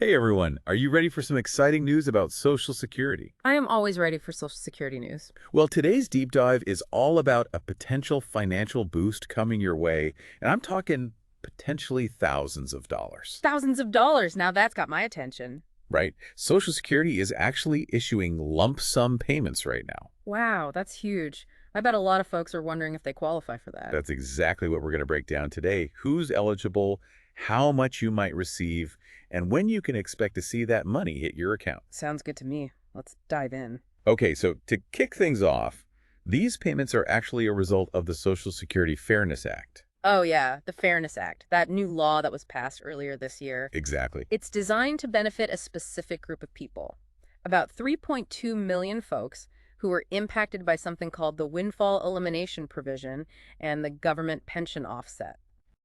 Hey everyone, are you ready for some exciting news about Social Security? I am always ready for Social Security news. Well, today's deep dive is all about a potential financial boost coming your way, and I'm talking potentially thousands of dollars, Thousands of dollars. Now that's got my attention. right? Social Security is actually issuing lump sum payments right now. Wow, that's huge. I bet a lot of folks are wondering if they qualify for that. That's exactly what we're going to break down today. Who's eligible, how much you might receive, and when you can expect to see that money hit your account. Sounds good to me. Let's dive in. Okay, so to kick things off, these payments are actually a result of the Social Security Fairness Act. Oh yeah, the Fairness Act, that new law that was passed earlier this year. Exactly. It's designed to benefit a specific group of people. About 3.2 million folks who were impacted by something called the Windfall Elimination provision and the government pension offset.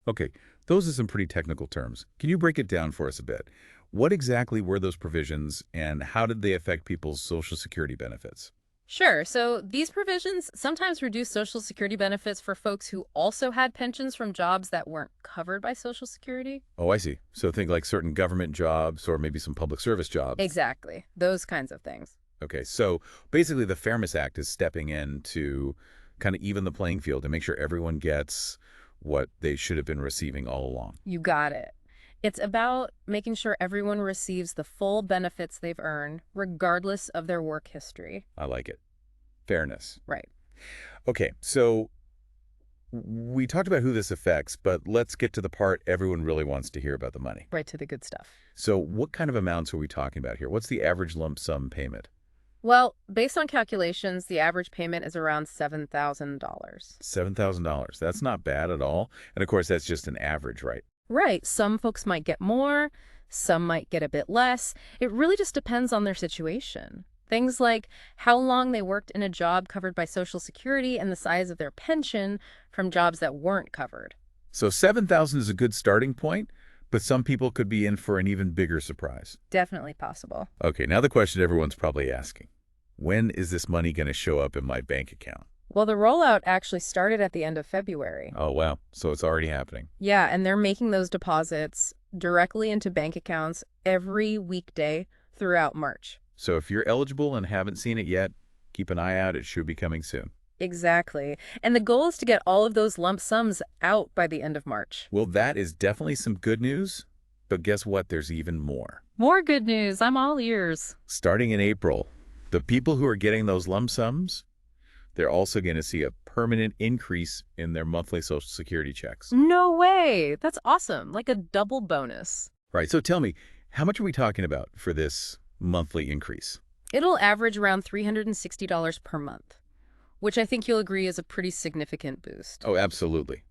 Okay, those are some pretty technical terms. Can you break it down for us a bit? What exactly were those provisions and how did they affect people's Social Security benefits? Sure. So these provisions sometimes reduce Social Security benefits for folks who also had pensions from jobs that weren't covered by Social Security. Oh, I see. So think like certain government jobs or maybe some public service jobs. Exactly. Those kinds of things. Okay, so basically the Fairness Act is stepping in to kind of even the playing field and make sure everyone gets what they should have been receiving all along. You got it. It's about making sure everyone receives the full benefits they've earned, regardless of their work history. I like it. Fairness. Right. Okay, so we talked about who this affects, but let's get to the part everyone really wants to hear about the money. Right to the good stuff. So what kind of amounts are we talking about here? What's the average lump sum payment? Well, based on calculations, the average payment is around $7,000. $7,000. That's not bad at all. And of course, that's just an average, right? Right. Some folks might get more, some might get a bit less. It really just depends on their situation. Things like how long they worked in a job covered by Social Security and the size of their pension from jobs that weren't covered. So 7,000 is a good starting point, but some people could be in for an even bigger surprise. Definitely possible. Okay, now the question everyone's probably asking. When is this money going to show up in my bank account? Well, the rollout actually started at the end of February. Oh, wow. So it's already happening. Yeah, and they're making those deposits directly into bank accounts every weekday throughout March. So if you're eligible and haven't seen it yet, keep an eye out. It should be coming soon. Exactly. And the goal is to get all of those lump sums out by the end of March. Well, that is definitely some good news. But guess what? There's even more. More good news. I'm all ears. Starting in April, the people who are getting those lump sums, they're also going to see a permanent increase in their monthly Social Security checks. No way. That's awesome. Like a double bonus. Right. So tell me, how much are we talking about for this monthly increase? It'll average around $360 per month, which I think you'll agree is a pretty significant boost. Oh, absolutely.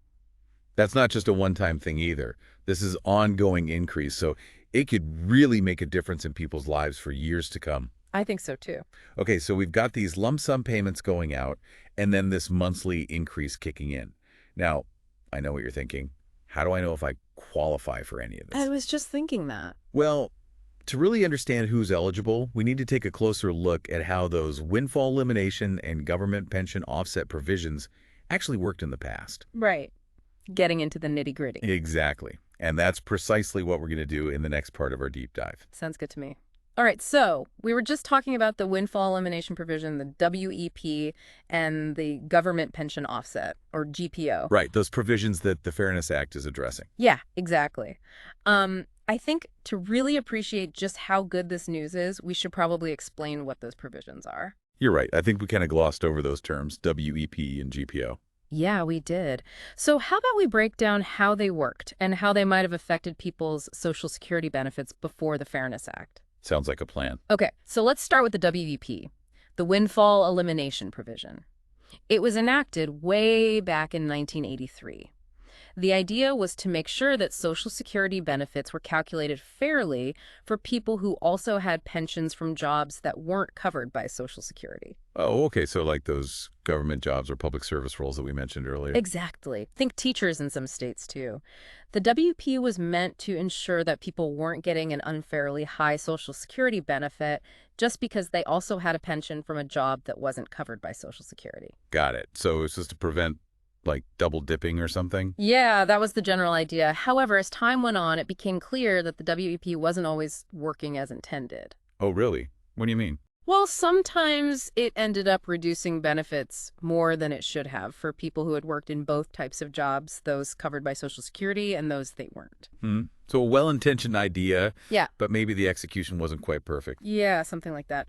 That's not just a one-time thing either. This is ongoing increase, so it could really make a difference in people's lives for years to come. I think so too. Okay, so we've got these lump sum payments going out, and then this monthly increase kicking in. Now, I know what you're thinking. How do I know if I qualify for any of this? I was just thinking that. Well, to really understand who's eligible, we need to take a closer look at how those windfall elimination and government pension offset provisions actually worked in the past. Right. Getting into the nitty-gritty. Exactly. And that's precisely what we're going to do in the next part of our deep dive. Sounds good to me. All right, so we were just talking about the windfall elimination provision, the WEP, and the government pension offset, or GPO. Right, those provisions that the Fairness Act is addressing. Yeah, exactly. I think to really appreciate just how good this news is, we should probably explain what those provisions are. You're right. I think we kind of glossed over those terms, WEP and GPO. Yeah, we did. So how about we break down how they worked and how they might have affected people's Social Security benefits before the Fairness Act? Sounds like a plan. Okay, so let's start with the WEP, the Windfall Elimination Provision. It was enacted way back in 1983. The idea was to make sure that Social Security benefits were calculated fairly for people who also had pensions from jobs that weren't covered by Social Security. Oh, okay. So like those government jobs or public service roles that we mentioned earlier. Exactly. Think teachers in some states, too. The WP was meant to ensure that people weren't getting an unfairly high Social Security benefit just because they also had a pension from a job that wasn't covered by Social Security. Got it. So it's just to prevent Like double dipping or something? Yeah, that was the general idea. However, as time went on, it became clear that the WEP wasn't always working as intended. Oh, really? What do you mean? Well, sometimes it ended up reducing benefits more than it should have for people who had worked in both types of jobs, those covered by Social Security and those they weren't. So a well-intentioned idea, Yeah. but maybe the execution wasn't quite perfect. Yeah, something like that.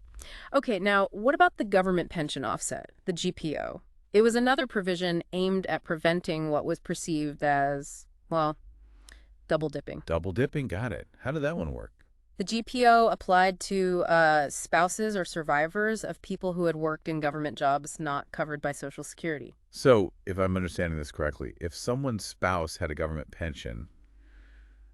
Okay, now what about the government pension offset, the GPO? It was another provision aimed at preventing what was perceived as, well, double dipping. Double dipping, got it. How did that one work? The GPO applied to spouses or survivors of people who had worked in government jobs not covered by Social Security. So, if I'm understanding this correctly, if someone's spouse had a government pension,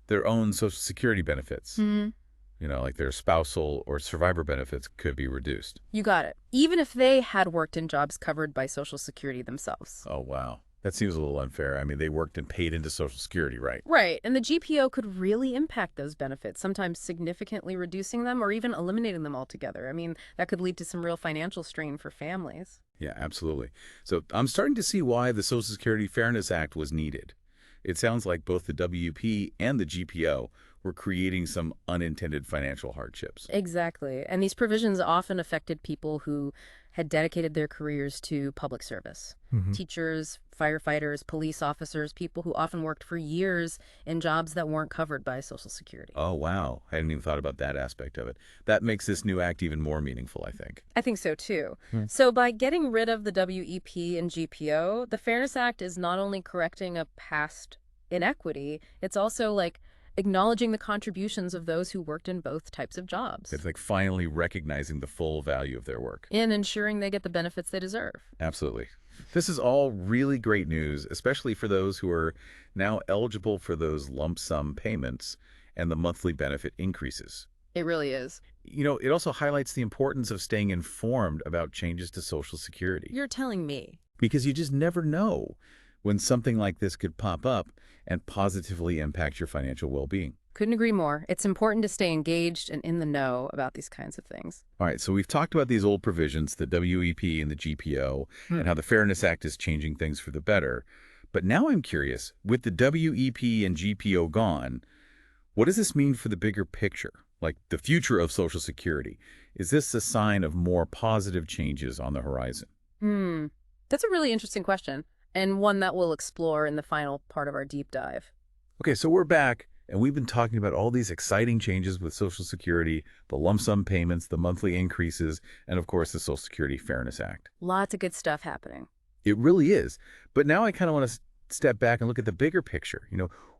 their own Social Security benefits, like their spousal or survivor benefits could be reduced. You got it. Even if they had worked in jobs covered by Social Security themselves. Oh, wow. That seems a little unfair. I mean, they worked and paid into Social Security, right? Right, and the GPO could really impact those benefits, sometimes significantly reducing them or even eliminating them altogether. I mean, that could lead to some real financial strain for families. Yeah, absolutely. So I'm starting to see why the Social Security Fairness Act was needed. It sounds like both the WP and the GPO were creating some unintended financial hardships. Exactly, and these provisions often affected people who had dedicated their careers to public service. Teachers, firefighters, police officers, people who often worked for years in jobs that weren't covered by Social Security. Oh, wow. I hadn't even thought about that aspect of it. That makes this new act even more meaningful, I think. I think so, too. So by getting rid of the WEP and GPO, the Fairness Act is not only correcting a past inequity, it's also like acknowledging the contributions of those who worked in both types of jobs. It's like finally recognizing the full value of their work. And ensuring they get the benefits they deserve. Absolutely. This is all really great news, especially for those who are now eligible for those lump sum payments and the monthly benefit increases. It really is. It also highlights the importance of staying informed about changes to Social Security. You're telling me. Because you just never know when something like this could pop up and positively impact your financial well-being. Couldn't agree more. It's important to stay engaged and in the know about these kinds of things. All right, so we've talked about these old provisions, the WEP and the GPO, and how the Fairness Act is changing things for the better. But now I'm curious, with the WEP and GPO gone, what does this mean for the bigger picture, like the future of Social Security? Is this a sign of more positive changes on the horizon? That's a really interesting question, and one that we'll explore in the final part of our deep dive. Okay, so we're back, and we've been talking about all these exciting changes with Social Security, the lump sum payments, the monthly increases, and of course the Social Security Fairness Act. Lots of good stuff happening. It really is. But now I kind of want to step back and look at the bigger picture.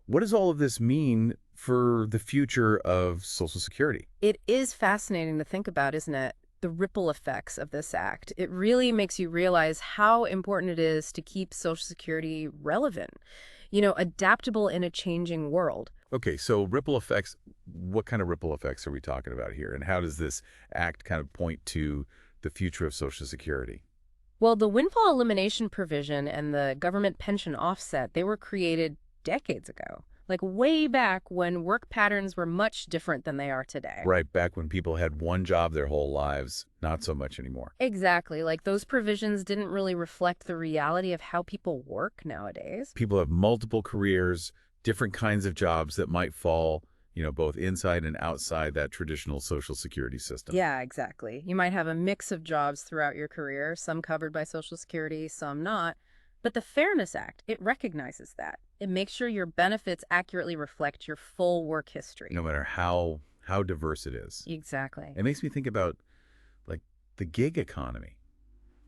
What does all of this mean for the future of Social Security? It is fascinating to think about, isn't it? The ripple effects of this act. It really makes you realize how important it is to keep Social Security relevant, adaptable in a changing world. Okay, so ripple effects, what kind of ripple effects are we talking about here? And how does this act kind of point to the future of Social Security? Well, the Windfall Elimination provision and the government pension offset, they were created decades ago, like way back when work patterns were much different than they are today. Right, back when people had one job their whole lives, not so much anymore. Exactly. Like those provisions didn't really reflect the reality of how people work nowadays. People have multiple careers, different kinds of jobs that might fall, both inside and outside that traditional Social Security system. Yeah, exactly. You might have a mix of jobs throughout your career, some covered by Social Security, some not. But the Fairness Act, it recognizes that. It makes sure your benefits accurately reflect your full work history. No matter how diverse it is. Exactly. It makes me think about, like, the gig economy.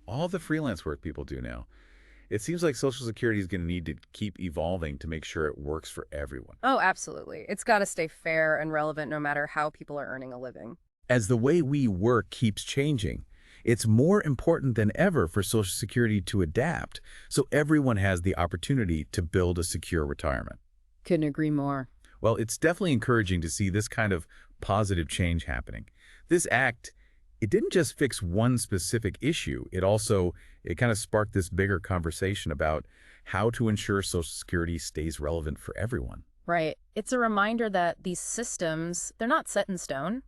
All the freelance work people do now. It seems like Social Security is going to need to keep evolving to make sure it works for everyone. Oh, absolutely. It's got to stay fair and relevant no matter how people are earning a living. As the way we work keeps changing, it's more important than ever for Social Security to adapt so everyone has the opportunity to build a secure retirement. Couldn't agree more. Well, it's definitely encouraging to see this kind of positive change happening. This act, it didn't just fix one specific issue. It kind of sparked this bigger conversation about how to ensure Social Security stays relevant for everyone. Right. It's a reminder that these systems, they're not set in stone.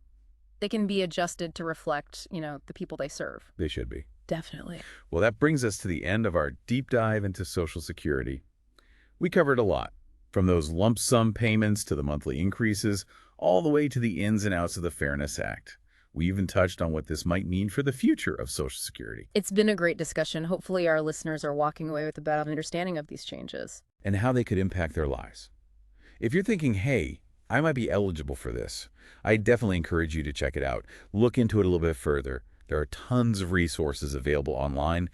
They can be adjusted to reflect, the people they serve. They should be. Definitely. Well, that brings us to the end of our deep dive into Social Security. We covered a lot, from those lump sum payments to the monthly increases, all the way to the ins and outs of the Fairness Act. We even touched on what this might mean for the future of Social Security It's been a great discussion. Hopefully our listeners are walking away with a better understanding of these changes. and how they could impact their lives. If you're thinking, hey, I might be eligible for this, I definitely encourage you to check it out. Look into it a little bit further. There are tons of resources available online.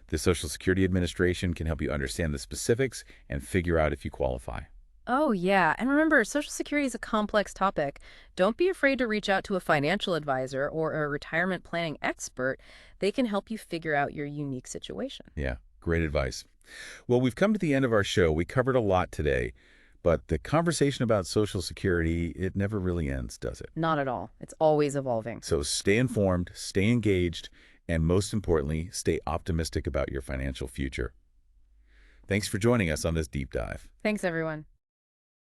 The Social Security Administration can help you understand the specifics and figure out if you qualify. Oh, yeah. And remember, Social Security is a complex topic. Don't be afraid to reach out to a financial advisor or a retirement planning expert. They can help you figure out your unique situation. Yeah, great advice. Well, we've come to the end of our show. We covered a lot today, but the conversation about Social Security, it never really ends, does it? Not at all. It's always evolving. So stay informed, stay engaged, and most importantly, stay optimistic about your financial future. Thanks for joining us on this deep dive. Thanks, everyone.